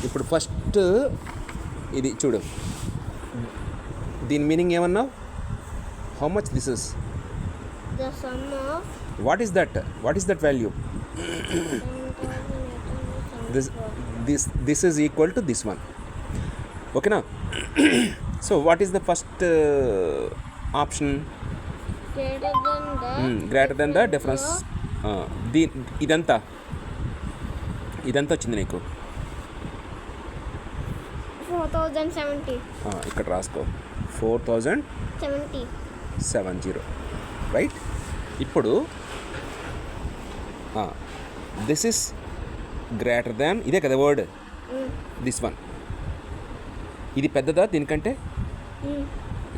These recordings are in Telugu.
ఇప్పుడు ఫస్ట్ ఇది చూడు, దీని మీనింగ్ ఏమన్నావు? How much this is? The sum of what is that value? 7,874. This is equal to this one. ఓకేనా? So what is the first option? Greater than greater than the the difference. ఇదంతా వచ్చింది నీకు. 4,070. ఇక్కడ రాసుకో 4,070, రైట్? ఇప్పుడు దిస్ ఇస్ గ్రేటర్ దాన్, ఇదే కదా వర్డ్, దిస్ వన్. ఇది పెద్దదా దీనికంటే?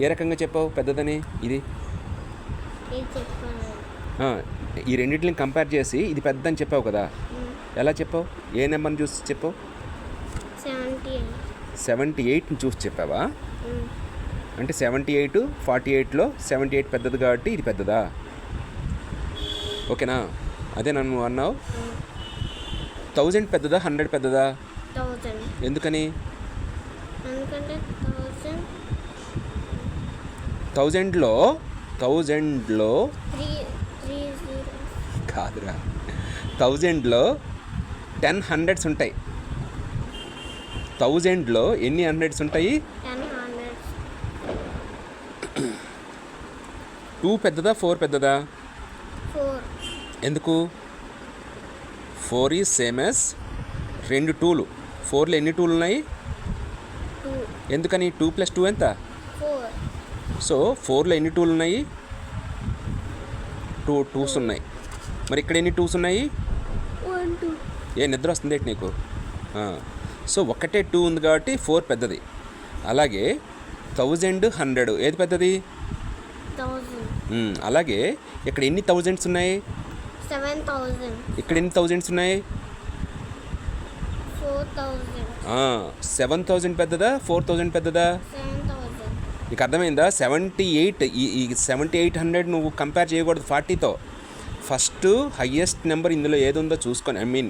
ఏ రకంగా చెప్పావు పెద్దదని? ఇది ఇది చెప్పాను. ఈ రెండింటిని కంపేర్ చేసి ఇది పెద్ద అని చెప్పావు కదా. ఎలా చెప్పావు? ఏ నెంబర్ని చూసి చెప్పావు? 78. 78ని చూసి చెప్పావా? అంటే 78, 48లో 78 పెద్దది కాబట్టి ఇది పెద్దదా? ఓకేనా? అదే నన్ను అన్నావు. 1000 పెద్దదా 100 పెద్దదా? 1000. ఎందుకని? ఎందుకంటే 1000లో 3 0. కాదురా, 1000లో 10 హండ్రెడ్స్ ఉంటాయి. 1000లో ఎన్ని హండ్రెడ్స్ ఉంటాయి? 10 hundreds. 2 పెద్దదా 4 పెద్దదా? 4. ఎందుకు? 4 ఈజ్ సేమ్ యాజ్ 2 2లు. 4లో ఎన్ని 2లు ఉన్నాయి? 2. ఎందుకని? 2 + 2 ఎంత? 4. సో 4లో ఎన్ని 2లు ఉన్నాయి? 2 2s ఉన్నాయి. మరి ఇక్కడ ఎన్ని 2s ఉన్నాయి? 1 2. ఏ నిద్ర వస్తుంది ఏంటి నీకు? సో ఒకటే 2 ఉంది కాబట్టి 4 పెద్దది. అలాగే 1000 100 ఏది పెద్దది? 1000. అలాగే ఇక్కడ ఎన్ని థౌజండ్స్ ఉన్నాయి? 7,000. ఇక్కడ ఎన్ని థౌజండ్స్ ఉన్నాయి? 4,000. 7,000 పెద్దదా 4,000 పెద్దదా? 7,000. నీకు అర్థమైందా? 78 ఈ 7800 నువ్వు కంపేర్ చేయకూడదు 40తో. ఫస్ట్ హయ్యెస్ట్ నెంబర్ ఇందులో ఏది ఉందో చూసుకొని, ఐ మీన్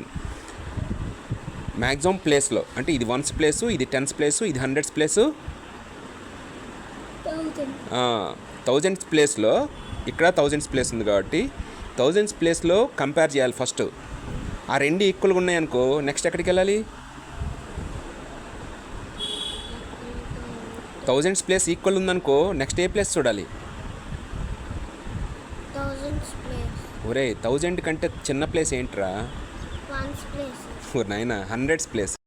మ్యాక్సిమం ప్లేస్లో, అంటే ఇది 1s ప్లేసు, ఇది 10s ప్లేసు, ఇది 100s ప్లేసు, 1000s ప్లేస్లో ఇక్కడ 1000s ప్లేస్ ఉంది కాబట్టి 1000s ప్లేస్లో కంపేర్ చేయాలి ఫస్ట్. ఆ రెండు ఈక్వల్గా ఉన్నాయనుకో, నెక్స్ట్ ఎక్కడికి వెళ్ళాలి? 1000s ప్లేస్ ఈక్వల్ ఉందనుకో, నెక్స్ట్ ఏ ప్లేస్ చూడాలి? 1000's place. ఒరే 1000 కంటే చిన్న ప్లేస్ ఏంట్రా? 1's place. నాయనా 100s ప్లేస్.